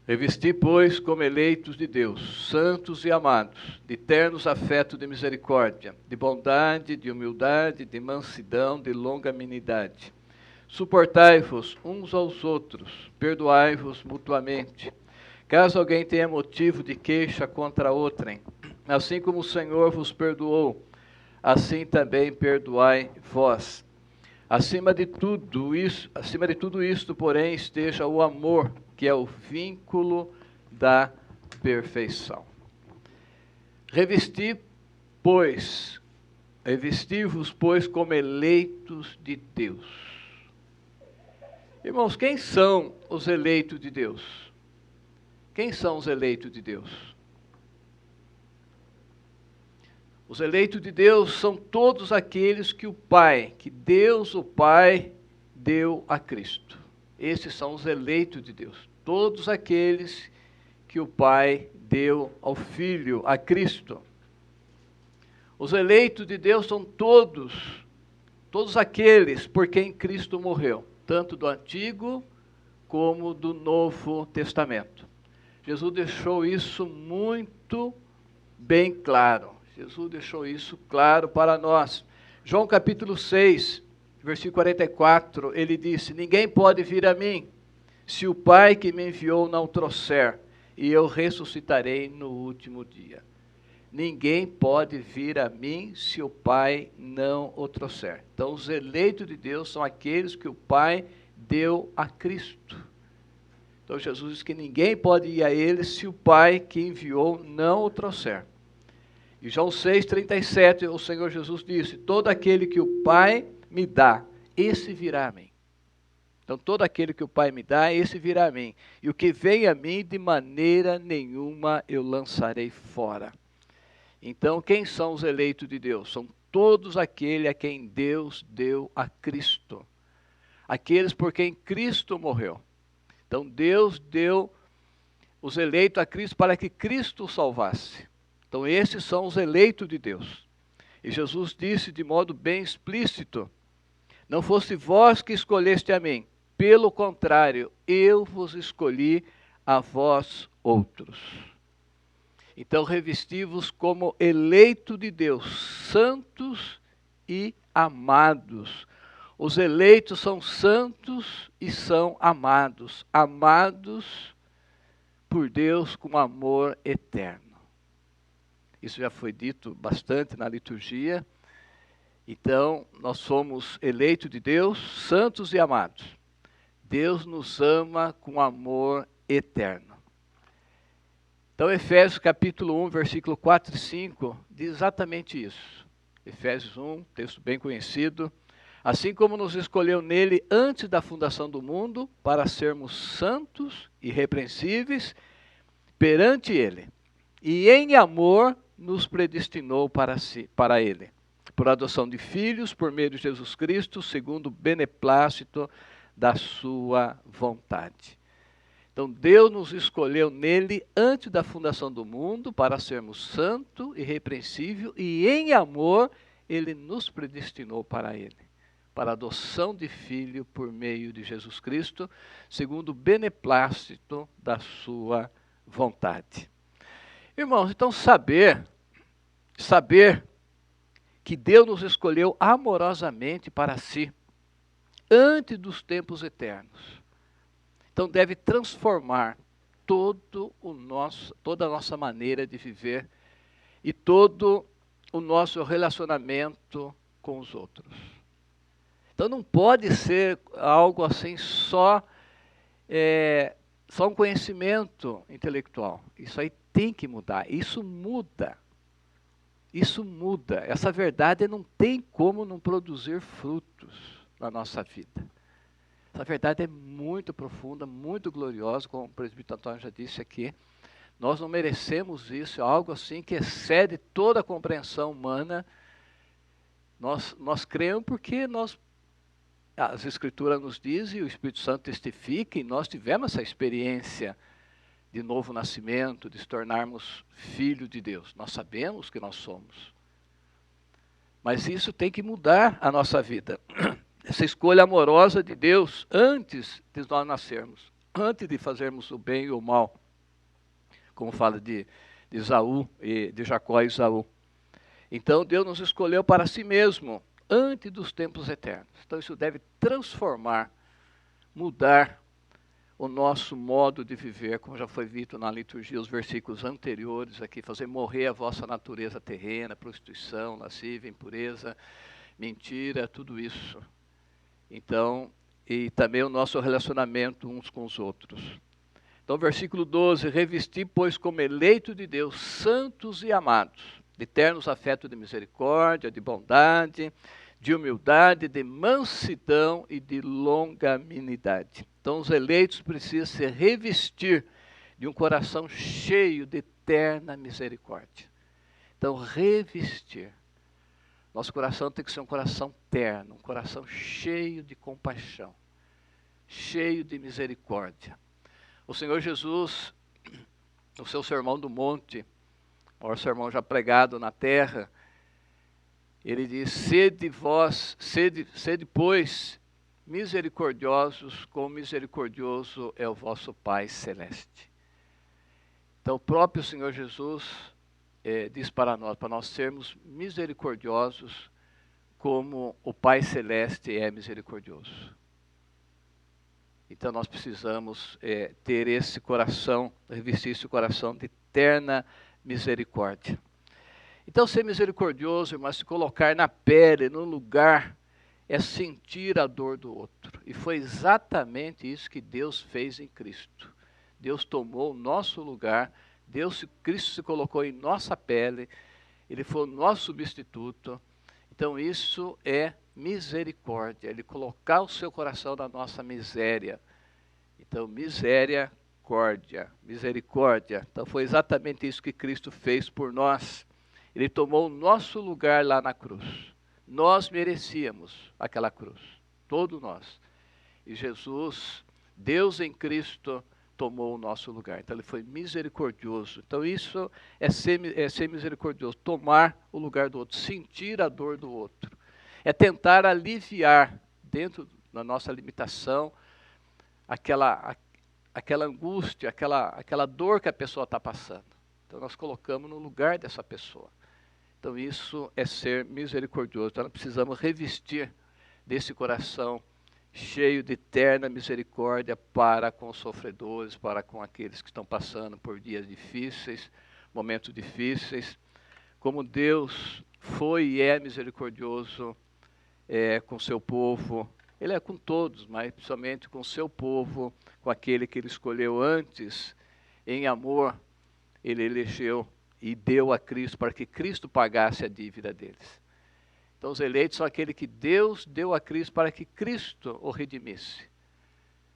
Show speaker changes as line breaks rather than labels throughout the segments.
Revesti, pois, como eleitos de Deus, santos e amados, de ternos afetos de misericórdia, de bondade, de humildade, de mansidão, de longanimidade. Suportai-vos uns aos outros, perdoai-vos mutuamente. Caso alguém tenha motivo de queixa contra outrem, assim como o Senhor vos perdoou, assim também perdoai vós. Acima de tudo isto, porém, esteja o amor, que é o vínculo da perfeição. Revesti-vos, pois, como eleitos de Deus. Irmãos, quem são os eleitos de Deus? Quem são os eleitos de Deus? Os eleitos de Deus são todos aqueles que Deus o Pai deu a Cristo. Esses são os eleitos de Deus. Todos aqueles que o Pai deu ao Filho, a Cristo. Os eleitos de Deus são todos aqueles por quem Cristo morreu, tanto do Antigo como do Novo Testamento. Jesus deixou isso muito bem claro. Jesus deixou isso claro para nós. João capítulo 6, versículo 44, ele disse: ninguém pode vir a mim, se o Pai que me enviou não o trouxer, e eu ressuscitarei no último dia. Ninguém pode vir a mim, se o Pai não o trouxer. Então, os eleitos de Deus são aqueles que o Pai deu a Cristo. Então, Jesus diz que ninguém pode ir a Ele, se o Pai que enviou não o trouxer. Em João 6,37, o Senhor Jesus disse: todo aquele que o Pai me dá, esse virá a mim. Então, todo aquele que o Pai me dá, esse virá a mim. E o que vem a mim, de maneira nenhuma eu lançarei fora. Então, quem são os eleitos de Deus? São todos aqueles a quem Deus deu a Cristo. Aqueles por quem Cristo morreu. Então, Deus deu os eleitos a Cristo para que Cristo os salvasse. Então, esses são os eleitos de Deus. E Jesus disse de modo bem explícito: não fosse vós que escolheste a mim, pelo contrário, eu vos escolhi a vós outros. Então, revesti-vos como eleito de Deus, santos e amados. Os eleitos são santos e são amados. Amados por Deus com amor eterno. Isso já foi dito bastante na liturgia. Então, nós somos eleitos de Deus, santos e amados. Deus nos ama com amor eterno. Então, Efésios capítulo 1, versículo 4 e 5, diz exatamente isso. Efésios 1, texto bem conhecido. Assim como nos escolheu nele antes da fundação do mundo, para sermos santos e irrepreensíveis perante ele. E em amor nos predestinou para ele, por adoção de filhos, por meio de Jesus Cristo, segundo o beneplácito da sua vontade. Então, Deus nos escolheu nele antes da fundação do mundo para sermos santo e irrepreensível, e em amor ele nos predestinou para ele, para a adoção de filho por meio de Jesus Cristo, segundo o beneplácito da sua vontade. Irmãos, então saber que Deus nos escolheu amorosamente para si, antes dos tempos eternos. Então deve transformar toda a nossa maneira de viver e todo o nosso relacionamento com os outros. Então não pode ser algo assim só um conhecimento intelectual. Isso aí tem que mudar. Isso muda. Essa verdade não tem como não produzir frutos na nossa vida. Essa verdade é muito profunda, muito gloriosa, como o presbítero Antônio já disse aqui. Nós não merecemos isso, é algo assim que excede toda a compreensão humana. Nós cremos porque as Escrituras nos dizem, e o Espírito Santo testifica, e nós tivemos essa experiência de novo nascimento, de se tornarmos filhos de Deus. Nós sabemos que nós somos. Mas isso tem que mudar a nossa vida. Essa escolha amorosa de Deus antes de nós nascermos. antes de fazermos o bem e o mal, como fala de Esaú, e de Jacó e Esaú. Então Deus nos escolheu para si mesmo, antes dos tempos eternos. Então isso deve transformar, mudar o nosso modo de viver, como já foi dito na liturgia, os versículos anteriores aqui, fazer morrer a vossa natureza terrena, prostituição, lascívia, impureza, mentira, tudo isso. Então, e também o nosso relacionamento uns com os outros. Então, versículo 12, revesti, pois, como eleito de Deus, santos e amados, de ternos afetos de misericórdia, de bondade, de humildade, de mansidão e de longanimidade. Então, os eleitos precisam se revestir de um coração cheio de eterna misericórdia. Então, revestir. Nosso coração tem que ser um coração terno, um coração cheio de compaixão, cheio de misericórdia. O Senhor Jesus, no seu Sermão do Monte, o maior sermão já pregado na terra, ele diz, sede vós, sede pois, misericordiosos, como misericordioso é o vosso Pai Celeste. Então o próprio Senhor Jesus diz para nós sermos misericordiosos, como o Pai Celeste é misericordioso. Então nós precisamos ter esse coração, revestir esse coração de eterna misericórdia. Então ser misericordioso, irmão, se colocar na pele, no lugar, é sentir a dor do outro. E foi exatamente isso que Deus fez em Cristo. Deus tomou o nosso lugar, Cristo se colocou em nossa pele, Ele foi o nosso substituto. Então isso é misericórdia, Ele colocar o seu coração na nossa miséria. Então misericórdia. Então foi exatamente isso que Cristo fez por nós. Ele tomou o nosso lugar lá na cruz. Nós merecíamos aquela cruz, todos nós. E Jesus, Deus em Cristo, tomou o nosso lugar. Então ele foi misericordioso. Então isso é ser misericordioso, tomar o lugar do outro, sentir a dor do outro. É tentar aliviar, dentro da nossa limitação, aquela angústia, aquela dor que a pessoa está passando. Então nós colocamos no lugar dessa pessoa. Então isso é ser misericordioso. Então nós precisamos revestir desse coração cheio de eterna misericórdia para com os sofredores, para com aqueles que estão passando por dias difíceis, momentos difíceis. Como Deus foi e é misericordioso com o seu povo, Ele é com todos, mas principalmente com o seu povo, com aquele que Ele escolheu antes, em amor, Ele elegeu e deu a Cristo, para que Cristo pagasse a dívida deles. Então os eleitos são aquele que Deus deu a Cristo para que Cristo o redimisse,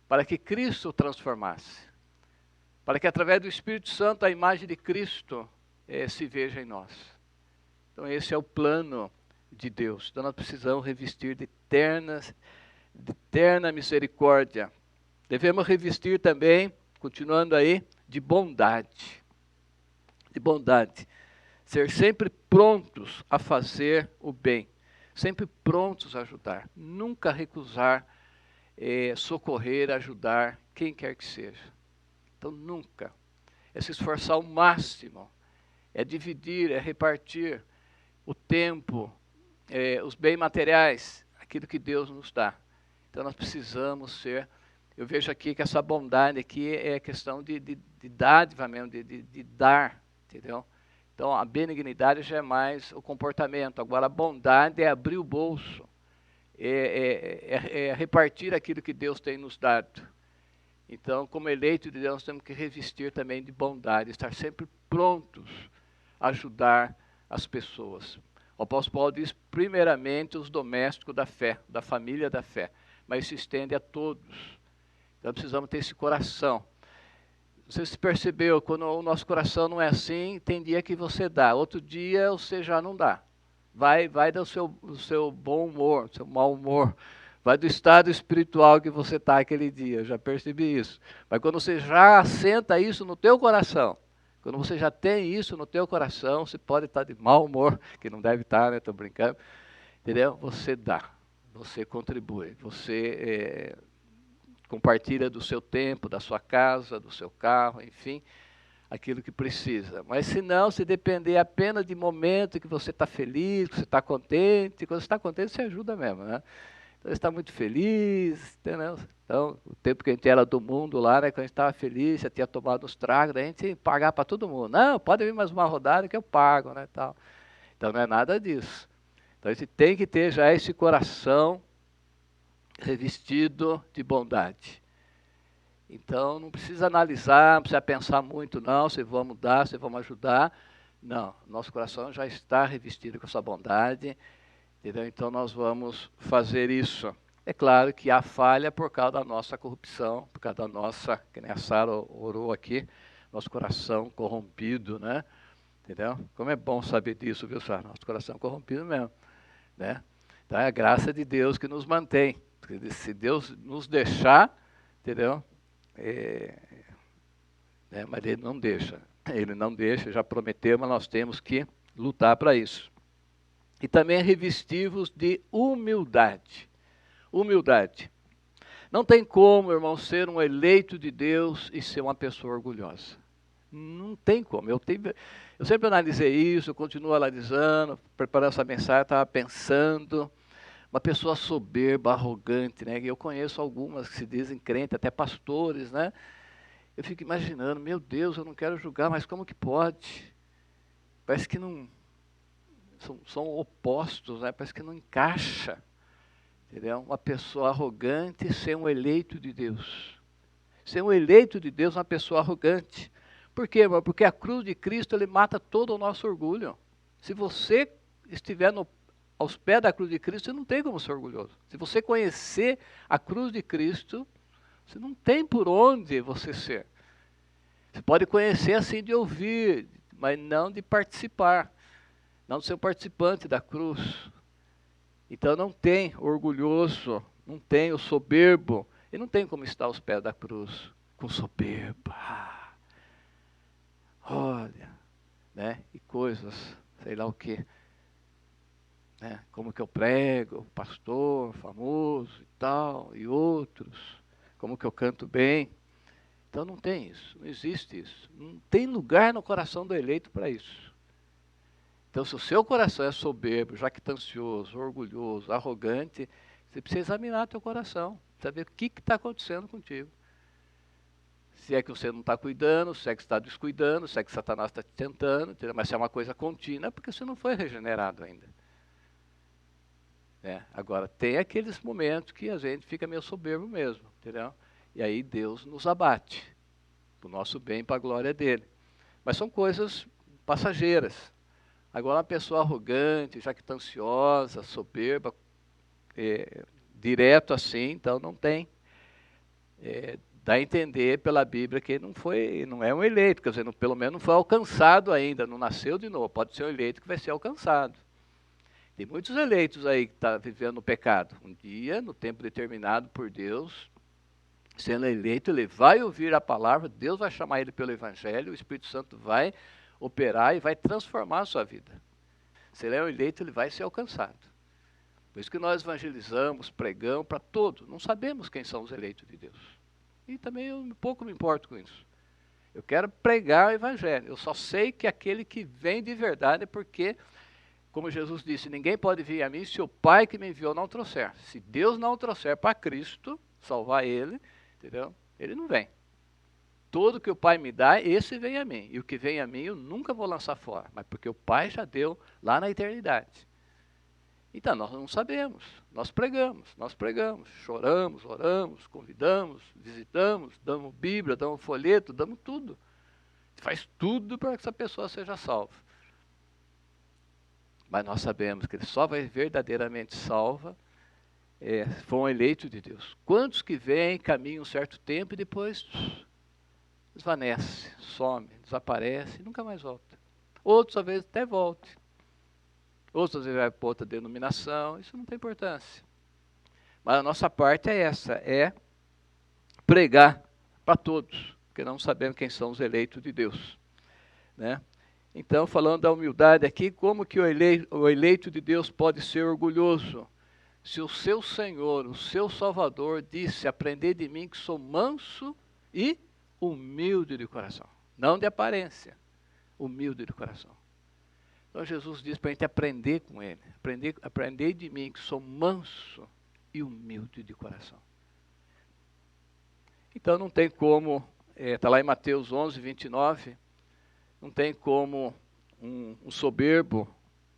para que Cristo o transformasse, para que através do Espírito Santo a imagem de Cristo se veja em nós. Então esse é o plano de Deus. Então nós precisamos revestir de eterna misericórdia. Devemos revestir também, continuando aí, de bondade. De bondade. Ser sempre prontos a fazer o bem. Sempre prontos a ajudar. Nunca recusar socorrer, ajudar quem quer que seja. Então nunca. É se esforçar ao máximo. É dividir, é repartir o tempo, os bens materiais, aquilo que Deus nos dá. Então nós precisamos ser, eu vejo aqui que essa bondade aqui é questão de dádiva mesmo, de dar, entendeu? Então a benignidade já é mais o comportamento, agora a bondade é abrir o bolso, é repartir aquilo que Deus tem nos dado. Então, como eleito de Deus, nós temos que revestir também de bondade, estar sempre prontos a ajudar as pessoas. O apóstolo Paulo diz, primeiramente, os domésticos da fé, da família da fé, mas se estende a todos. Então, precisamos ter esse coração. Você se percebeu, quando o nosso coração não é assim, tem dia que você dá, outro dia você já não dá. Vai do seu bom humor, do seu mau humor, vai do estado espiritual que você está aquele dia, eu já percebi isso. Mas quando você já assenta isso no teu coração, quando você já tem isso no teu coração, você pode estar de mau humor, que não deve estar, né? Estou brincando. Entendeu? Você dá, você contribui, você compartilha do seu tempo, da sua casa, do seu carro, enfim, aquilo que precisa. Mas se não, se depender apenas de momento que você está feliz, que você está contente, quando você está contente, você ajuda mesmo, né? Então, você está muito feliz, entendeu? Então, o tempo que a gente era do mundo lá, né, quando a gente estava feliz, você tinha tomado uns tragos, daí a gente ia pagar para todo mundo. Não, pode vir mais uma rodada que eu pago, né, tal. Então, não é nada disso. Então, a gente tem que ter já esse coração revestido de bondade. Então, não precisa analisar, não precisa pensar muito, não, se vão mudar, se vão ajudar. Não, nosso coração já está revestido com essa bondade, entendeu? Então, nós vamos fazer isso. É claro que há falha por causa da nossa corrupção, por causa da nossa, que nem a Sara orou aqui, nosso coração corrompido, né? Entendeu? Como é bom saber disso, viu, Sara? Nosso coração corrompido mesmo, né? Então, é a graça de Deus que nos mantém. Porque se Deus nos deixar, entendeu? Mas Ele não deixa. Ele não deixa, já prometeu, mas nós temos que lutar para isso. E também revestivos de humildade. Humildade. Não tem como, irmão, ser um eleito de Deus e ser uma pessoa orgulhosa. Não tem como. Eu sempre analisei isso, eu continuo analisando, preparando essa mensagem, estava pensando. Uma pessoa soberba, arrogante, né? Eu conheço algumas que se dizem crentes, até pastores, né? Eu fico imaginando, meu Deus, eu não quero julgar, mas como que pode? Parece que não... São opostos, né? Parece que não encaixa. Entendeu? Uma pessoa arrogante ser um eleito de Deus. Ser um eleito de Deus, uma pessoa arrogante. Por quê, irmão? Porque a cruz de Cristo, ele mata todo o nosso orgulho. Se você estiver aos pés da cruz de Cristo, você não tem como ser orgulhoso. Se você conhecer a cruz de Cristo, você não tem por onde você ser. Você pode conhecer assim de ouvir, mas não de participar. Não de ser um participante da cruz. Então não tem orgulhoso, não tem o soberbo, e não tem como estar aos pés da cruz com soberba. Olha, né? E coisas, sei lá o quê. Né? Como que eu prego, pastor famoso e tal, e outros. Como que eu canto bem. Então não tem isso, não existe isso. Não tem lugar no coração do eleito para isso. Então, se o seu coração é soberbo, jactancioso, orgulhoso, arrogante, você precisa examinar teu coração, saber o que está acontecendo contigo. Se é que você não está cuidando, se é que você está descuidando, se é que Satanás está te tentando, entendeu? Mas se é uma coisa contínua, é porque você não foi regenerado ainda. Agora, tem aqueles momentos que a gente fica meio soberbo mesmo, entendeu? E aí Deus nos abate, para o nosso bem e para a glória dele. Mas são coisas passageiras. Agora, uma pessoa arrogante, jactanciosa, soberba, direto assim, então não tem. Dá a entender pela Bíblia que não é um eleito, quer dizer, pelo menos não foi alcançado ainda, não nasceu de novo. Pode ser um eleito que vai ser alcançado. Tem muitos eleitos aí que estão vivendo no pecado. Um dia, no tempo determinado por Deus, sendo eleito, ele vai ouvir a palavra, Deus vai chamar ele pelo Evangelho, o Espírito Santo vai operar e vai transformar a sua vida. Se ele é um eleito, ele vai ser alcançado. Por isso que nós evangelizamos, pregamos para todos. Não sabemos quem são os eleitos de Deus. E também eu pouco me importo com isso. Eu quero pregar o Evangelho. Eu só sei que aquele que vem de verdade é porque, como Jesus disse, ninguém pode vir a mim se o Pai que me enviou não trouxer. Se Deus não trouxer para Cristo, salvar ele, entendeu? Ele não vem. Tudo que o Pai me dá, esse vem a mim. E o que vem a mim, eu nunca vou lançar fora. Mas porque o Pai já deu lá na eternidade. Então, nós não sabemos. Nós pregamos. Choramos, oramos, convidamos, visitamos, damos Bíblia, damos folheto, damos tudo. Faz tudo para que essa pessoa seja salva. Mas nós sabemos que ele só vai verdadeiramente salva se for um eleito de Deus. Quantos que vêm, caminham um certo tempo e depois desvanece, some, desaparece e nunca mais volta. Outros, às vezes, até volte. Outros, às vezes, vai para outra denominação. Isso não tem importância. Mas a nossa parte é essa, é pregar para todos, porque não sabemos quem são os eleitos de Deus. Né? Então, falando da humildade aqui, como que o eleito de Deus pode ser orgulhoso? Se o seu Senhor, o seu Salvador, disse: aprendei de mim que sou manso e humilde de coração. Não de aparência, humilde de coração. Então Jesus diz para a gente aprender com ele. Aprendei de mim que sou manso e humilde de coração. Então não tem como, está lá em Mateus 11, 29, não tem como um soberbo,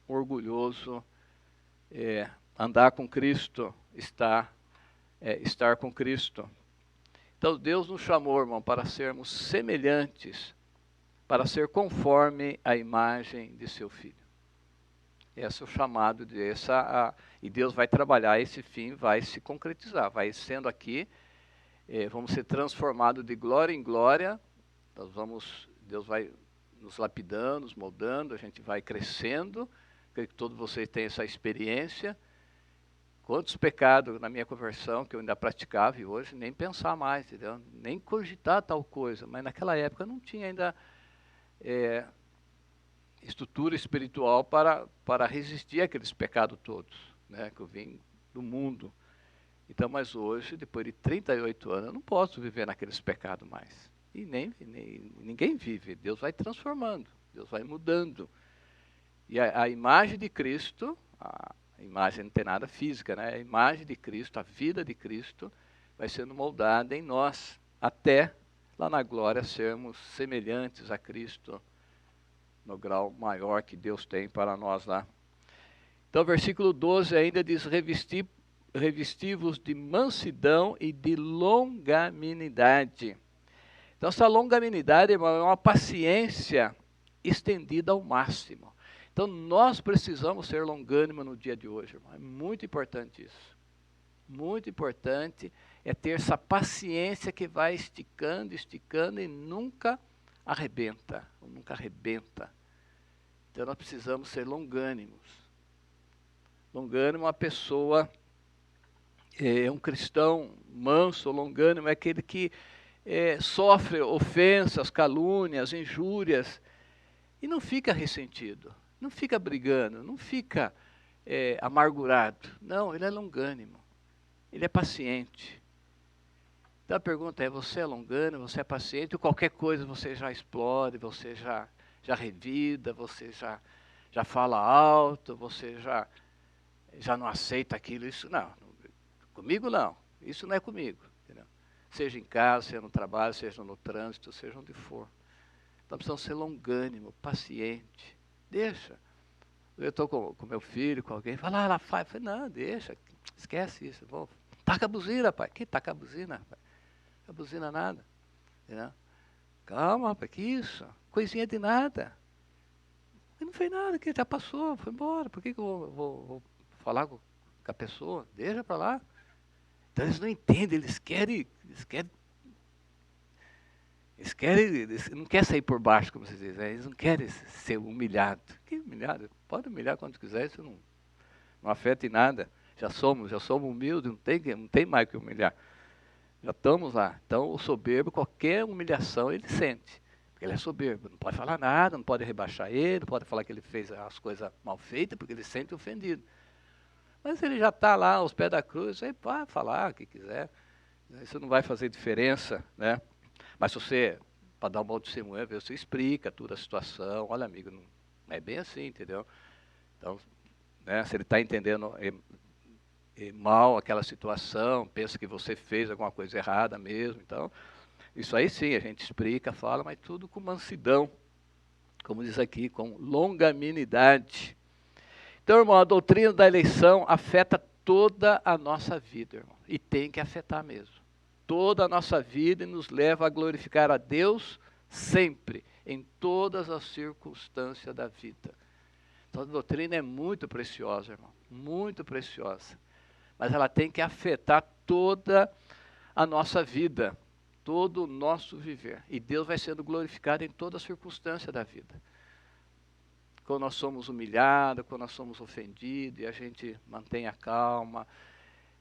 um orgulhoso, andar com Cristo, estar com Cristo. Então Deus nos chamou, irmão, para sermos semelhantes, para ser conforme a imagem de seu Filho. Esse é o chamado, e Deus vai trabalhar, esse fim vai se concretizar, vai sendo aqui, vamos ser transformados de glória em glória, Deus vai nos lapidando, nos moldando, a gente vai crescendo, creio que todos vocês têm essa experiência. Quantos pecados na minha conversão que eu ainda praticava e hoje nem pensar mais, entendeu? Nem cogitar tal coisa, mas naquela época não tinha ainda estrutura espiritual para resistir àqueles pecados todos, né, que eu vim do mundo. Então, mas hoje, depois de 38 anos, eu não posso viver naqueles pecados mais. E nem ninguém vive. Deus vai transformando, Deus vai mudando. E a imagem de Cristo, a imagem não tem nada física, né? A imagem de Cristo, a vida de Cristo, vai sendo moldada em nós, até lá na glória sermos semelhantes a Cristo, no grau maior que Deus tem para nós lá. Então, versículo 12 ainda diz: revesti-vos de mansidão e de longanimidade. Então, essa longanimidade, irmão, é uma paciência estendida ao máximo. Então, nós precisamos ser longânimos no dia de hoje, irmão. É muito importante isso. Muito importante é ter essa paciência que vai esticando, esticando e nunca arrebenta. Nunca arrebenta. Então, nós precisamos ser longânimos. Longânimo é uma pessoa, um cristão manso, longânimo, é aquele que sofre ofensas, calúnias, injúrias, e não fica ressentido, não fica brigando, não fica amargurado. Não, ele é longânimo, ele é paciente. Então a pergunta é: você é longânimo, você é paciente, ou qualquer coisa você já explode, você já revida, você já fala alto, você já não aceita aquilo? Isso não, comigo não, isso não é comigo. Entendeu? Seja em casa, seja no trabalho, seja no trânsito, seja onde for. Então precisamos ser longânimo, paciente. Deixa. Eu estou com meu filho, com alguém, fala, ela faz. Eu falei, não, deixa, esquece isso. Vou, taca a buzina, pai. Que taca a buzina, rapaz? A buzina nada. Entendeu? Calma, rapaz, que isso? Coisinha de nada. Ele não fez nada, que já passou, foi embora. Por que eu vou falar com a pessoa? Deixa para lá. Então eles não entendem, eles não querem sair por baixo, como vocês dizem, eles não querem ser humilhados. Que humilhado? Pode humilhar quando quiser, isso não afeta em nada. Já somos humildes, não tem mais que humilhar. Já estamos lá. Então o soberbo, qualquer humilhação ele sente. Porque ele é soberbo, não pode falar nada, não pode rebaixar ele, não pode falar que ele fez as coisas mal feitas, porque ele se sente ofendido. Mas ele já está lá aos pés da cruz, aí pode falar o que quiser. Isso não vai fazer diferença, né? Mas se você, para dar um bom testemunho, você explica toda a situação. Olha, amigo, não é bem assim, entendeu? Então, né, se ele está entendendo mal aquela situação, pensa que você fez alguma coisa errada mesmo, então, isso aí sim, a gente explica, fala, mas tudo com mansidão, como diz aqui, com longanimidade. Então, irmão, a doutrina da eleição afeta toda a nossa vida, irmão, e tem que afetar mesmo. Toda a nossa vida e nos leva a glorificar a Deus sempre, em todas as circunstâncias da vida. Então a doutrina é muito preciosa, irmão, muito preciosa. Mas ela tem que afetar toda a nossa vida, todo o nosso viver. E Deus vai sendo glorificado em toda a circunstância da vida. Quando nós somos humilhados, quando nós somos ofendidos, e a gente mantém a calma,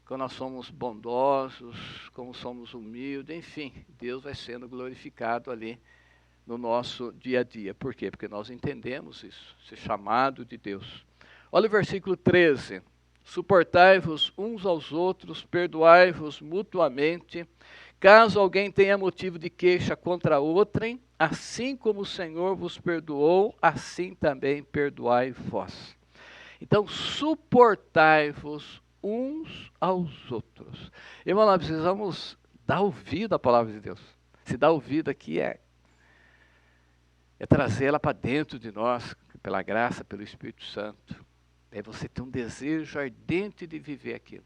quando nós somos bondosos, como somos humildes, enfim, Deus vai sendo glorificado ali no nosso dia a dia. Por quê? Porque nós entendemos isso, esse chamado de Deus. Olha o versículo 13. Suportai-vos uns aos outros, perdoai-vos mutuamente. Caso alguém tenha motivo de queixa contra outrem, assim como o Senhor vos perdoou, assim também perdoai vós. Então, suportai-vos uns aos outros. Irmão, nós precisamos dar ouvido à palavra de Deus. Se dar ouvido aqui é trazê-la para dentro de nós, pela graça, pelo Espírito Santo. É você ter um desejo ardente de viver aquilo.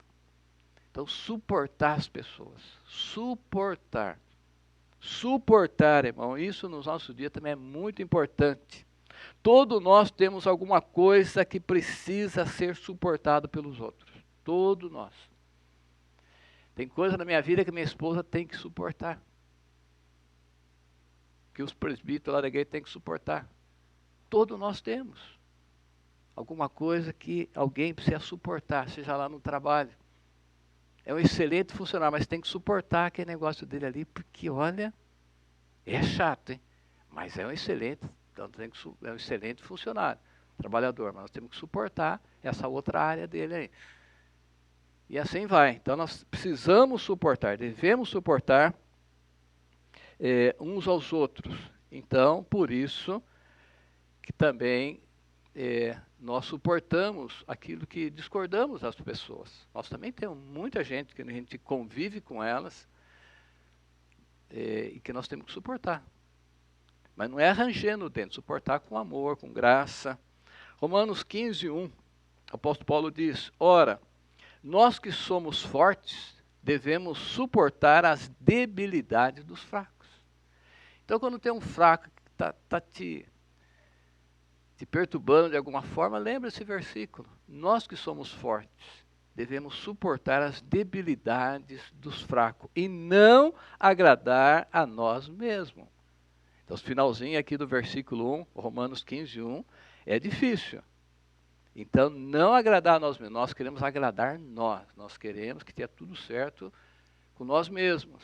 Então, suportar as pessoas. Suportar. Suportar, irmão, isso nos nossos dias também é muito importante. Todos nós temos alguma coisa que precisa ser suportada pelos outros. Todos nós. Tem coisa na minha vida que minha esposa tem que suportar. Que os presbíteros lá da igreja têm que suportar. Todos nós temos alguma coisa que alguém precisa suportar, seja lá no trabalho. É um excelente funcionário, mas tem que suportar aquele negócio dele ali, porque, olha, é chato, hein? Mas é um excelente, então é um excelente funcionário, trabalhador, mas nós temos que suportar essa outra área dele aí. E assim vai. Então nós precisamos suportar, devemos suportar uns aos outros. Então, por isso que também nós suportamos aquilo que discordamos das pessoas. Nós também temos muita gente que a gente convive com elas e que nós temos que suportar. Mas não é arranjando o dente, suportar com amor, com graça. Romanos 15:1, o apóstolo Paulo diz: ora, nós que somos fortes, devemos suportar as debilidades dos fracos. Então, quando tem um fraco que está te perturbando de alguma forma, lembra esse versículo. Nós que somos fortes, devemos suportar as debilidades dos fracos e não agradar a nós mesmos. Então, o finalzinho aqui do versículo 1, Romanos 15:1, é difícil. Então, não agradar a nós mesmos, nós queremos agradar nós queremos que tenha tudo certo com nós mesmos.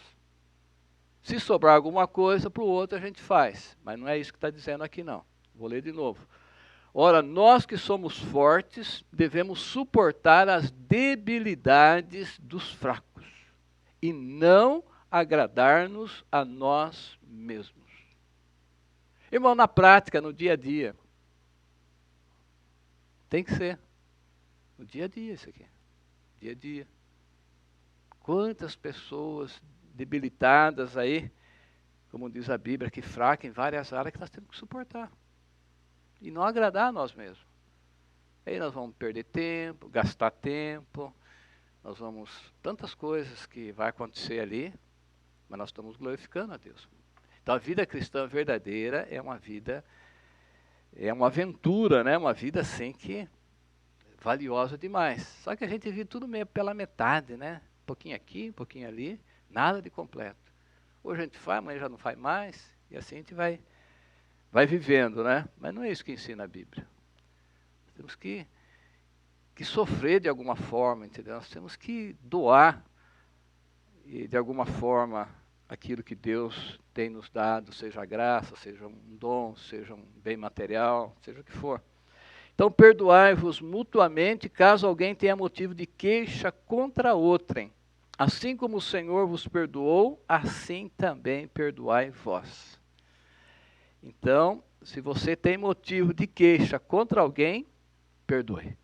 Se sobrar alguma coisa para o outro, a gente faz, mas não é isso que está dizendo aqui não. Vou ler de novo. Ora, nós que somos fortes, devemos suportar as debilidades dos fracos e não agradar-nos a nós mesmos. Irmão, na prática, no dia a dia, tem que ser. No dia a dia isso aqui. Dia a dia. Quantas pessoas debilitadas aí, como diz a Bíblia, que fracas em várias áreas que nós temos que suportar. E não agradar a nós mesmos. Aí nós vamos perder tempo, gastar tempo, nós vamos... Tantas coisas que vai acontecer ali, mas nós estamos glorificando a Deus. Então a vida cristã verdadeira é uma vida, é uma aventura, né? Uma vida assim que valiosa demais. Só que a gente vive tudo meio pela metade, né? Um pouquinho aqui, um pouquinho ali, nada de completo. Hoje a gente faz, amanhã já não faz mais, e assim a gente vai vivendo, né? Mas não é isso que ensina a Bíblia. Temos que sofrer de alguma forma, entendeu? Nós temos que doar, e de alguma forma, aquilo que Deus tem nos dado, seja a graça, seja um dom, seja um bem material, seja o que for. Então, perdoai-vos mutuamente, caso alguém tenha motivo de queixa contra outrem. Assim como o Senhor vos perdoou, assim também perdoai vós. Então, se você tem motivo de queixa contra alguém, perdoe.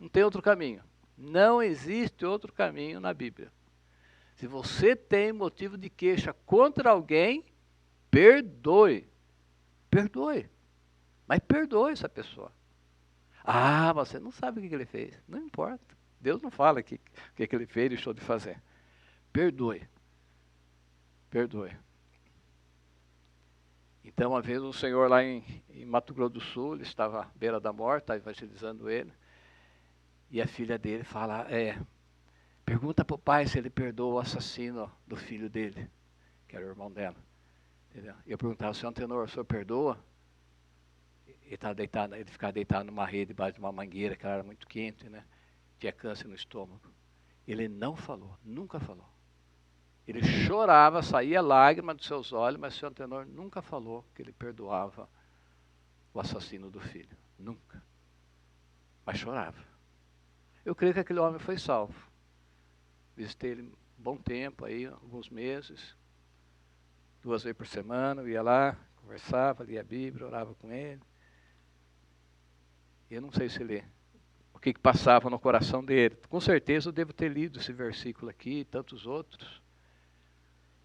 Não tem outro caminho. Não existe outro caminho na Bíblia. Se você tem motivo de queixa contra alguém, perdoe. Perdoe. Mas perdoe essa pessoa. Ah, você não sabe o que ele fez. Não importa. Deus não fala o que ele fez e deixou de fazer. Perdoe. Perdoe. Então, uma vez um senhor lá em Mato Grosso do Sul, ele estava à beira da morte, estava evangelizando ele, e a filha dele fala, pergunta para o pai se ele perdoa o assassino do filho dele, que era o irmão dela. Entendeu? E eu perguntava, senhor Antenor, o senhor perdoa? Ele ficava deitado numa rede debaixo de uma mangueira, que era muito quente, né? Tinha câncer no estômago. Ele não falou, nunca falou. Ele chorava, saía lágrima dos seus olhos, mas o senhor Antenor nunca falou que ele perdoava o assassino do filho. Nunca. Mas chorava. Eu creio que aquele homem foi salvo. Visitei ele um bom tempo aí, alguns meses, 2 vezes por semana, eu ia lá, conversava, lia a Bíblia, orava com ele. E eu não sei se ele, o que passava no coração dele. Com certeza eu devo ter lido esse versículo aqui e tantos outros.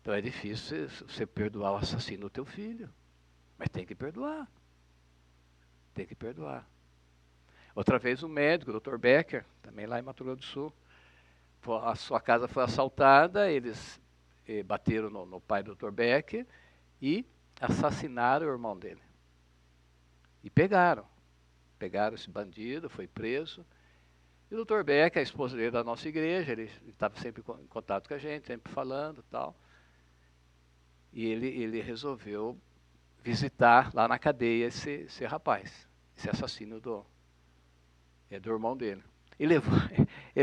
Então é difícil você perdoar o assassino do teu filho. Mas tem que perdoar. Tem que perdoar. Outra vez o médico, o Dr. Becker, também lá em Mato Grosso do Sul, a sua casa foi assaltada, eles bateram no pai do Dr. Becker e assassinaram o irmão dele. E pegaram esse bandido, foi preso. E o Dr. Becker, a esposa dele da nossa igreja, ele estava sempre em contato com a gente, sempre falando e tal. E ele resolveu visitar lá na cadeia esse rapaz, esse assassino do irmão dele. Ele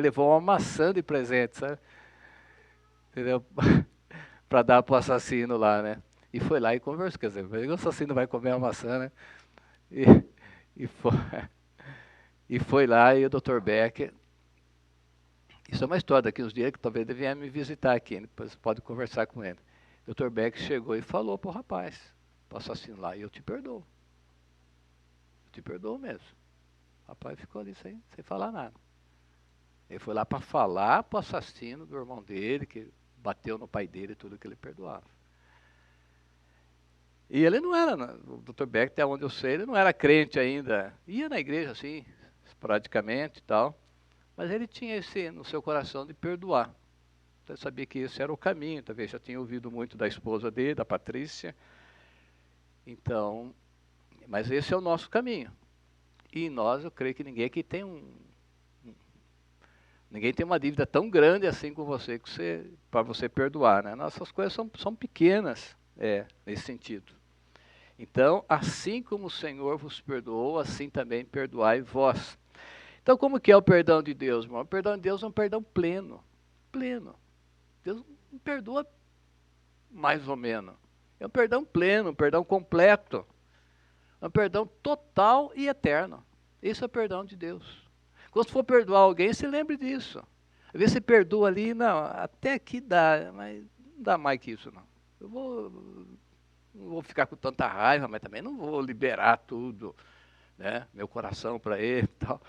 levou uma maçã de presente, sabe? Entendeu? Para dar para o assassino lá, né? E foi lá e conversou. Quer dizer, o assassino vai comer uma maçã, né? E foi lá e o Dr. Becker. Isso é uma história daqui uns dias que talvez ele venha me visitar aqui. Depois pode conversar com ele. O Dr. Becker chegou e falou para o rapaz, para o assassino lá, e eu te perdoo. Eu te perdoo mesmo. O rapaz ficou ali sem falar nada. Ele foi lá para falar para o assassino do irmão dele, que bateu no pai dele, tudo que ele perdoava. E ele não era, o Dr. Beck, até onde eu sei, ele não era crente ainda. Ia na igreja, assim, esporadicamente e tal. Mas ele tinha esse no seu coração de perdoar. Então, ele sabia que esse era o caminho. Talvez já tinha ouvido muito da esposa dele, da Patrícia. Então, mas esse é o nosso caminho. E nós, eu creio que ninguém aqui tem ninguém tem uma dívida tão grande assim com você, para você perdoar, né? Nossas coisas são pequenas, nesse sentido. Então, assim como o Senhor vos perdoou, assim também perdoai vós. Então, como que é o perdão de Deus, irmão? O perdão de Deus é um perdão pleno. Pleno. Deus não perdoa mais ou menos. É um perdão pleno, um perdão completo. É um perdão total e eterno. Isso é o perdão de Deus. Quando você for perdoar alguém, se lembre disso. Às vezes você perdoa ali, não, até aqui dá, mas não dá mais que isso, não. Não vou ficar com tanta raiva, mas também não vou liberar tudo, né? Meu coração para ele e tal.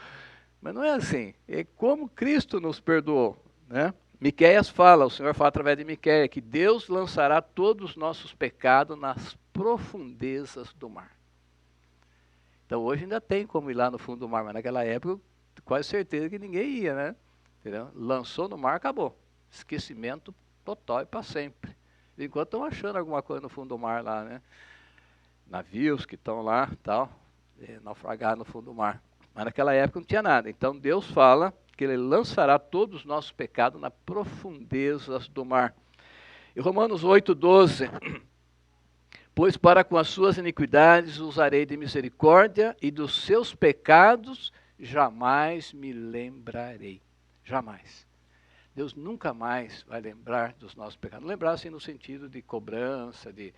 Mas não é assim. É como Cristo nos perdoou, né? Miqueias fala, o Senhor fala através de Miqueias, que Deus lançará todos os nossos pecados nas profundezas do mar. Então hoje ainda tem como ir lá no fundo do mar, mas naquela época eu quase certeza que ninguém ia, né? Entendeu? Lançou no mar, acabou. Esquecimento total e para sempre. Enquanto estão achando alguma coisa no fundo do mar lá, né? Navios que estão lá, tal, naufragados no fundo do mar. Mas naquela época não tinha nada. Então Deus fala que Ele lançará todos os nossos pecados nas profundezas do mar. E Romanos 8:12, pois para com as suas iniquidades usarei de misericórdia e dos seus pecados jamais me lembrarei. Jamais. Deus nunca mais vai lembrar dos nossos pecados. Não lembrar assim no sentido de cobrança, de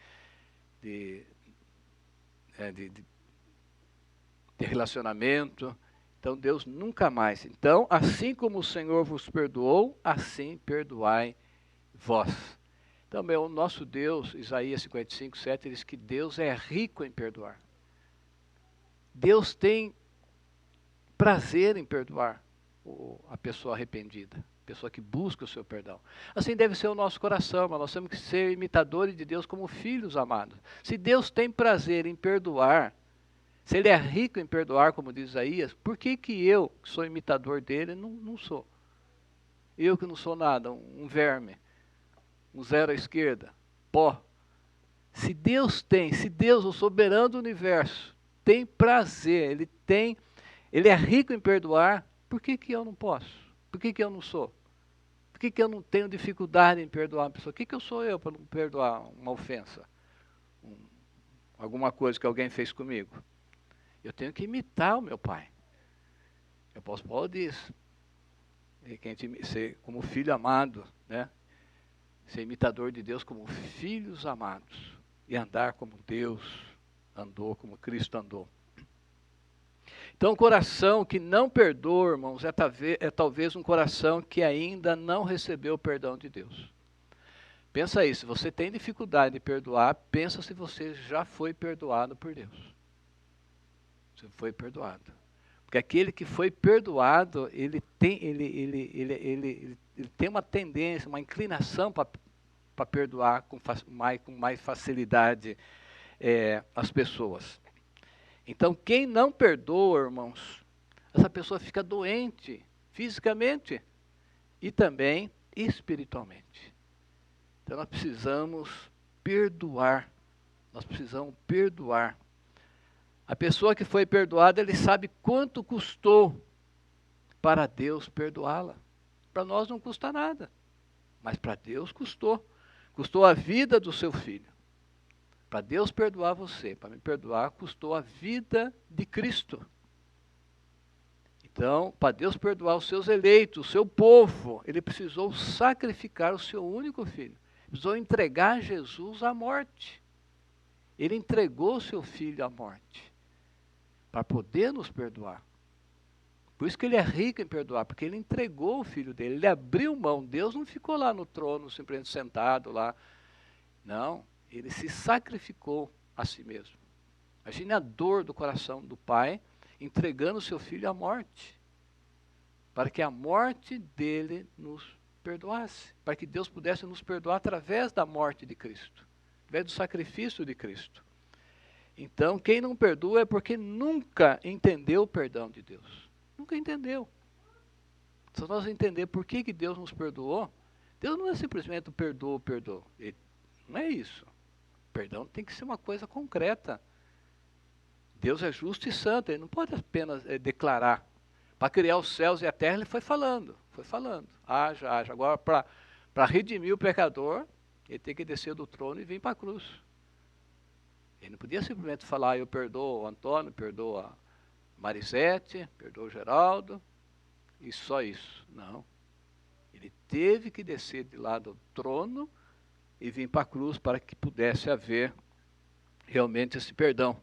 relacionamento. Então Deus nunca mais. Então, assim como o Senhor vos perdoou, assim perdoai vós. Então, o nosso Deus, Isaías 55:7, diz que Deus é rico em perdoar. Deus tem prazer em perdoar a pessoa arrependida, a pessoa que busca o seu perdão. Assim deve ser o nosso coração, mas nós temos que ser imitadores de Deus como filhos amados. Se Deus tem prazer em perdoar, se Ele é rico em perdoar, como diz Isaías, por que eu, que sou imitador dele, não sou? Eu que não sou nada, um verme, um zero à esquerda, pó. Se Deus, o soberano do universo, tem prazer, Ele é rico em perdoar, por que eu não posso? Por que eu não sou? Por que eu não tenho dificuldade em perdoar uma pessoa? O que eu sou eu para não perdoar uma ofensa? Alguma coisa que alguém fez comigo? Eu tenho que imitar o meu pai. O apóstolo Paulo diz, ser como filho amado, né? Ser imitador de Deus como filhos amados. E andar como Deus andou, como Cristo andou. Então, um coração que não perdoa, irmãos, é talvez um coração que ainda não recebeu o perdão de Deus. Pensa aí, se você tem dificuldade de perdoar, pensa se você já foi perdoado por Deus. Você foi perdoado. Porque aquele que foi perdoado, ele tem uma tendência, uma inclinação para perdoar com mais facilidade as pessoas. Então, quem não perdoa, irmãos, essa pessoa fica doente fisicamente e também espiritualmente. Então, nós precisamos perdoar. Nós precisamos perdoar. A pessoa que foi perdoada, ele sabe quanto custou para Deus perdoá-la. Para nós não custa nada, mas para Deus custou. Custou a vida do seu filho. Para Deus perdoar você, para me perdoar, custou a vida de Cristo. Então, para Deus perdoar os seus eleitos, o seu povo, ele precisou sacrificar o seu único filho. Precisou entregar Jesus à morte. Ele entregou o seu filho à morte para poder nos perdoar. Por isso que ele é rico em perdoar, porque ele entregou o filho dele, ele abriu mão. Deus não ficou lá no trono, simplesmente sentado lá. Não, ele se sacrificou a si mesmo. Imagine a dor do coração do pai, entregando o seu filho à morte, para que a morte dele nos perdoasse, para que Deus pudesse nos perdoar através da morte de Cristo, através do sacrifício de Cristo. Então, quem não perdoa é porque nunca entendeu o perdão de Deus. Nunca entendeu. Se nós entender por que Deus nos perdoou, Deus não é simplesmente perdoa. Não é isso. O perdão tem que ser uma coisa concreta. Deus é justo e santo, ele não pode apenas declarar. Para criar os céus e a terra, ele foi falando. Haja. Agora, para redimir o pecador, ele tem que descer do trono e vir para a cruz. Ele não podia simplesmente falar, eu perdoo o Antônio, perdoo a Marisete, perdoo o Geraldo, e só isso. Não. Ele teve que descer de lá do trono e vir para a cruz para que pudesse haver realmente esse perdão.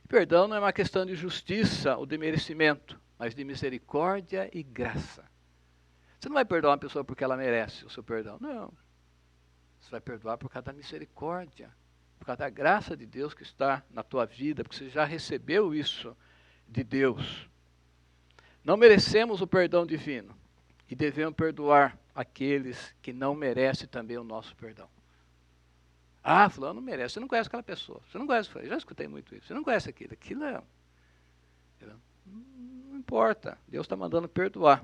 E perdão não é uma questão de justiça ou de merecimento, mas de misericórdia e graça. Você não vai perdoar uma pessoa porque ela merece o seu perdão. Não. Você vai perdoar por causa da misericórdia, por causa da graça de Deus que está na tua vida, porque você já recebeu isso de Deus. Não merecemos o perdão divino e devemos perdoar aqueles que não merecem também o nosso perdão. Ah, fulano não merece. Você não conhece aquela pessoa. Você não conhece, eu já escutei muito isso. Você não conhece aquilo. Aquilo não importa. Deus está mandando perdoar.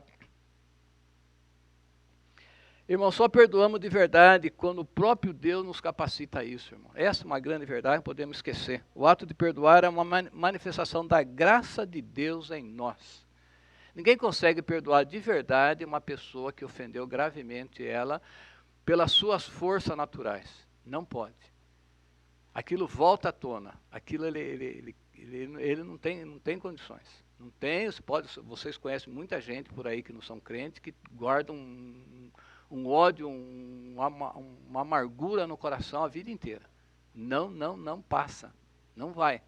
Irmão, só perdoamos de verdade quando o próprio Deus nos capacita a isso, irmão. Essa é uma grande verdade, não podemos esquecer. O ato de perdoar é uma manifestação da graça de Deus em nós. Ninguém consegue perdoar de verdade uma pessoa que ofendeu gravemente ela pelas suas forças naturais. Não pode. Aquilo volta à tona. Aquilo ele não tem condições. Não tem, vocês conhecem muita gente por aí que não são crentes, que guardam um ódio, uma amargura no coração a vida inteira. Não passa. Não vai.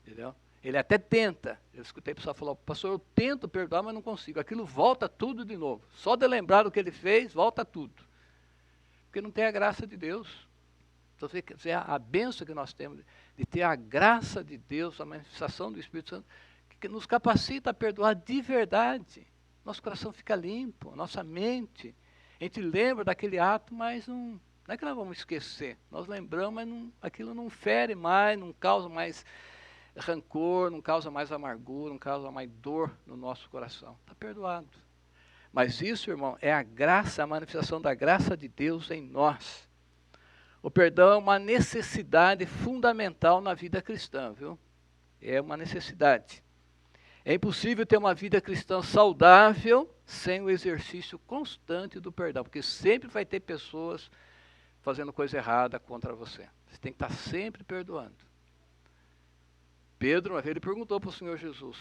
Entendeu? Ele até tenta. Eu escutei o pessoal falar, pastor, eu tento perdoar, mas não consigo. Aquilo volta tudo de novo. Só de lembrar do que ele fez, volta tudo. Porque não tem a graça de Deus. Então, você a bênção que nós temos de ter a graça de Deus, a manifestação do Espírito Santo, que nos capacita a perdoar de verdade. Nosso coração fica limpo, nossa mente. A gente lembra daquele ato, mas não é que nós vamos esquecer. Nós lembramos, mas aquilo não fere mais, não causa mais rancor, não causa mais amargura, não causa mais dor no nosso coração. Está perdoado. Mas isso, irmão, é a graça, a manifestação da graça de Deus em nós. O perdão é uma necessidade fundamental na vida cristã, viu? É uma necessidade. É impossível ter uma vida cristã saudável sem o exercício constante do perdão, porque sempre vai ter pessoas fazendo coisa errada contra você. Você tem que estar sempre perdoando. Pedro, uma vez, ele perguntou para o Senhor Jesus,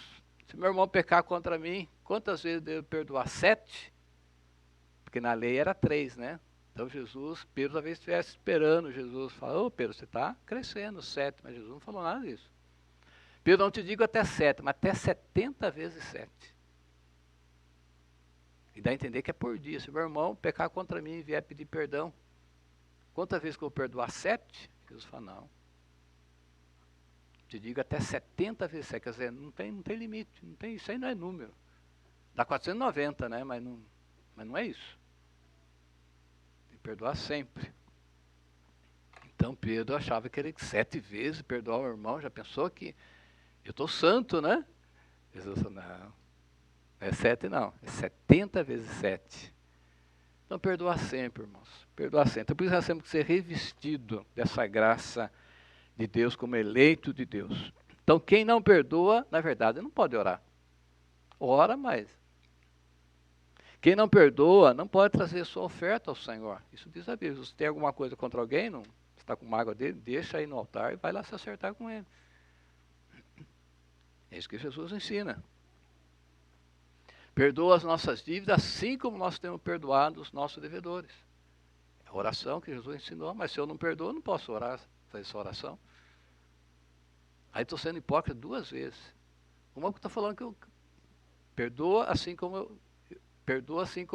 se meu irmão pecar contra mim, quantas vezes devo perdoar? 7? Porque na lei era 3, né? Então Pedro talvez estivesse esperando Jesus, falou, Pedro, você está crescendo, 7, mas Jesus não falou nada disso. Pedro, não te digo até 7, mas até 70 vezes 7. E dá a entender que é por dia. Se meu irmão pecar contra mim e vier pedir perdão, quantas vezes que eu vou perdoar? 7? Jesus fala, não. Te digo até 70 vezes 7. Quer dizer, não tem limite. Não tem, isso aí não é número. Dá 490, né? Mas não é isso. Tem que perdoar sempre. Então Pedro achava que era 7 vezes perdoar o irmão. Já pensou que eu estou santo, né? Jesus falou, não. É 7 não, é 70 vezes 7. Então perdoa sempre, irmãos. Perdoa sempre. Então por isso nós temos que ser revestido dessa graça de Deus como eleito de Deus. Então quem não perdoa, na verdade, não pode orar. Ora, mas quem não perdoa não pode trazer sua oferta ao Senhor. Isso diz a Bíblia. Se tem alguma coisa contra alguém, não está com mágoa dele, deixa aí no altar e vai lá se acertar com ele. É isso que Jesus ensina. Perdoa as nossas dívidas, assim como nós temos perdoado os nossos devedores. É a oração que Jesus ensinou, mas se eu não perdoo, eu não posso orar, fazer essa oração. Aí estou sendo hipócrita 2 vezes. Uma que está falando que eu perdoa assim como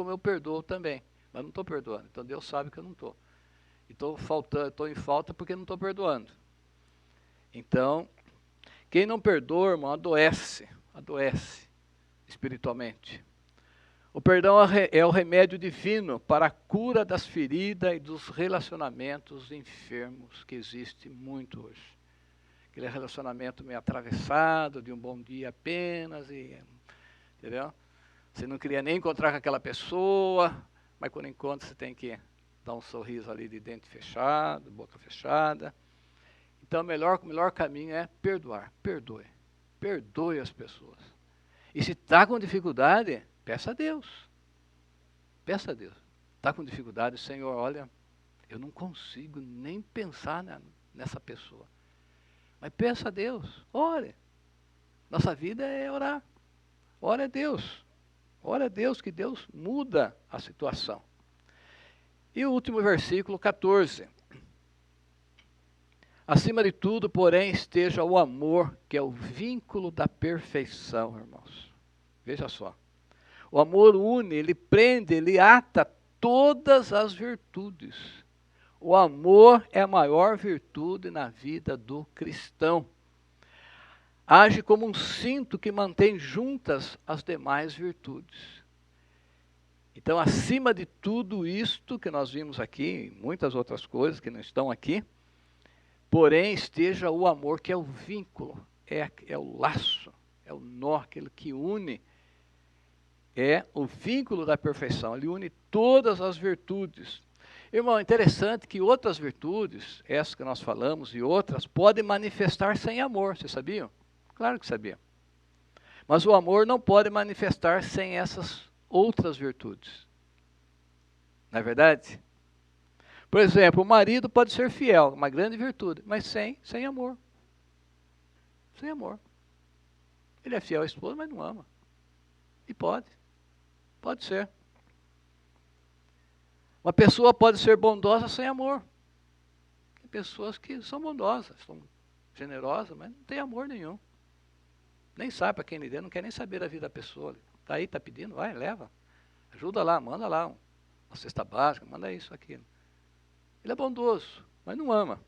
eu perdoo também, mas não estou perdoando. Então Deus sabe que eu não estou. E estou em falta porque não estou perdoando. Então, quem não perdoa, irmão, adoece espiritualmente. O perdão é o remédio divino para a cura das feridas e dos relacionamentos enfermos que existe muito hoje. Aquele relacionamento meio atravessado, de um bom dia apenas, entendeu? Você não queria nem encontrar com aquela pessoa, mas quando encontra você tem que dar um sorriso ali de dente fechado, boca fechada. Então o melhor caminho é perdoar. Perdoe as pessoas. E se está com dificuldade, peça a Deus. Peça a Deus. Está com dificuldade, Senhor, olha, eu não consigo nem pensar nessa pessoa. Mas peça a Deus, ore. Nossa vida é orar. Ore a Deus. Ore a Deus, que Deus muda a situação. E o último versículo, 14. Acima de tudo, porém, esteja o amor, que é o vínculo da perfeição, irmãos. Veja só. O amor une, ele prende, ele ata todas as virtudes. O amor é a maior virtude na vida do cristão. Age como um cinto que mantém juntas as demais virtudes. Então, acima de tudo isto que nós vimos aqui, e muitas outras coisas que não estão aqui, porém esteja o amor, que é o vínculo, é o laço, é o nó, aquele que une, é o vínculo da perfeição, ele une todas as virtudes. Irmão, é interessante que outras virtudes, essas que nós falamos e outras, podem manifestar sem amor, vocês sabiam? Claro que sabiam. Mas o amor não pode manifestar sem essas outras virtudes. Não é verdade? Por exemplo, o marido pode ser fiel, uma grande virtude, mas sem amor. Sem amor. Ele é fiel à esposa, mas não ama. E pode ser. Uma pessoa pode ser bondosa sem amor. Tem pessoas que são bondosas, são generosas, mas não tem amor nenhum. Nem sabe para quem lhe dê, não quer nem saber da vida da pessoa. Está aí, está pedindo, vai, leva. Ajuda lá, manda lá uma cesta básica, manda isso, aquilo. Ele é bondoso, mas não ama.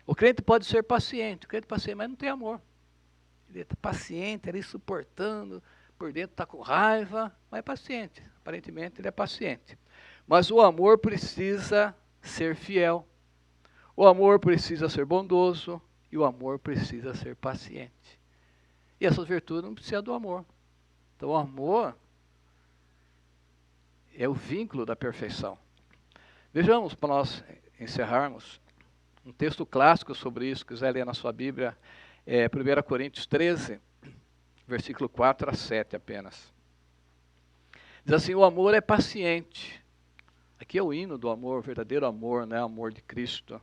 O crente pode ser paciente, mas não tem amor. Ele é paciente, ele suportando, por dentro está com raiva, mas é paciente. Aparentemente ele é paciente. Mas o amor precisa ser fiel. O amor precisa ser bondoso e o amor precisa ser paciente. E essas virtudes não precisam do amor. Então o amor é o vínculo da perfeição. Vejamos, para nós encerrarmos, um texto clássico sobre isso, se quiser ler na sua Bíblia, 1 Coríntios 13, versículo 4 a 7 apenas. Diz assim, o amor é paciente. Aqui é o hino do amor, o verdadeiro amor, né? O amor de Cristo.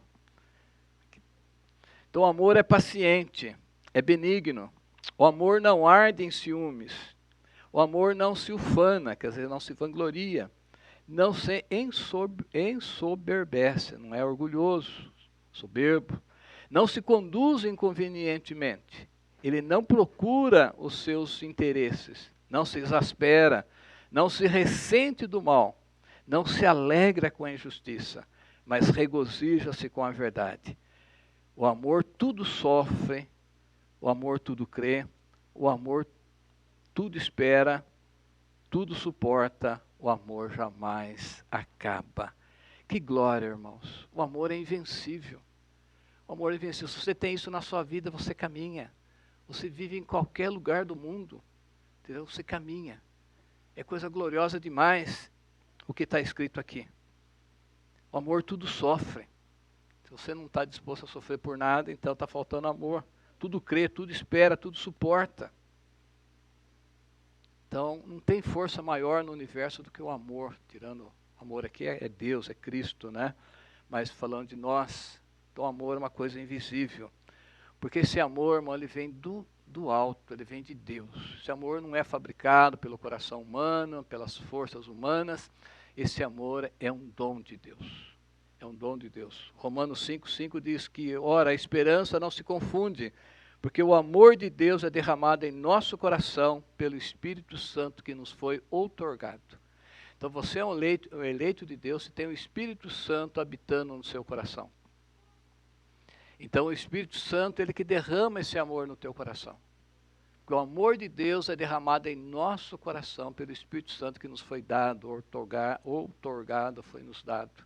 Então o amor é paciente, é benigno. O amor não arde em ciúmes. O amor não se ufana, quer dizer, não se vangloria. Não se ensoberbece, não é orgulhoso, soberbo. não se conduz inconvenientemente, ele não procura os seus interesses, não se exaspera, não se ressente do mal, não se alegra com a injustiça, mas regozija-se com a verdade. O amor tudo sofre, o amor tudo crê, o amor tudo espera, tudo suporta, o amor jamais acaba. Que glória, irmãos. O amor é invencível. O amor é invencível. Se você tem isso na sua vida, você caminha. Você vive em qualquer lugar do mundo. Entendeu? Você caminha. É coisa gloriosa demais o que está escrito aqui. O amor tudo sofre. Se você não está disposto a sofrer por nada, então está faltando amor. Tudo crê, tudo espera, tudo suporta. Então, não tem força maior no universo do que o amor. Tirando, amor aqui é Deus, é Cristo, né? Mas falando de nós, então o amor é uma coisa invisível. Porque esse amor, irmão, ele vem do alto, ele vem de Deus. Esse amor não é fabricado pelo coração humano, pelas forças humanas. Esse amor é um dom de Deus. É um dom de Deus. Romanos 5,5 diz que, ora, a esperança não se confunde, porque o amor de Deus é derramado em nosso coração pelo Espírito Santo que nos foi outorgado. Então você é um eleito de Deus, e tem o Espírito Santo habitando no seu coração. Então o Espírito Santo, ele que derrama esse amor no teu coração. Porque o amor de Deus é derramado em nosso coração pelo Espírito Santo que nos foi dado, outorgado foi nos dado.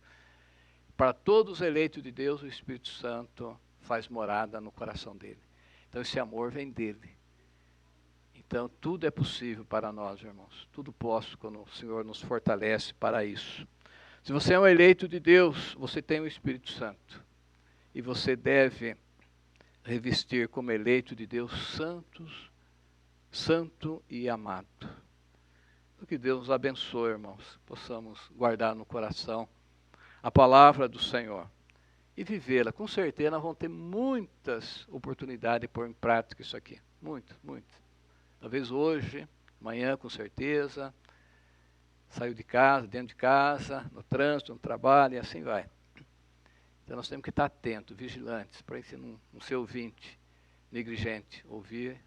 Para todos os eleitos de Deus, o Espírito Santo faz morada no coração dele. Então esse amor vem dele. Então tudo é possível para nós, irmãos. Tudo posso quando o Senhor nos fortalece para isso. Se você é um eleito de Deus, você tem o Espírito Santo. E você deve revestir como eleito de Deus santo e amado. Que Deus nos abençoe, irmãos. Possamos guardar no coração a palavra do Senhor e vivê-la. Com certeza nós vamos ter muitas oportunidades de pôr em prática isso aqui. Muitas. Talvez hoje, amanhã com certeza. Saiu de casa, dentro de casa, no trânsito, no trabalho e assim vai. Então nós temos que estar atentos, vigilantes, para isso não ser ouvinte, negligente, ouvir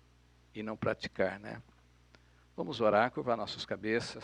e não praticar, né? Vamos orar, curvar nossas cabeças.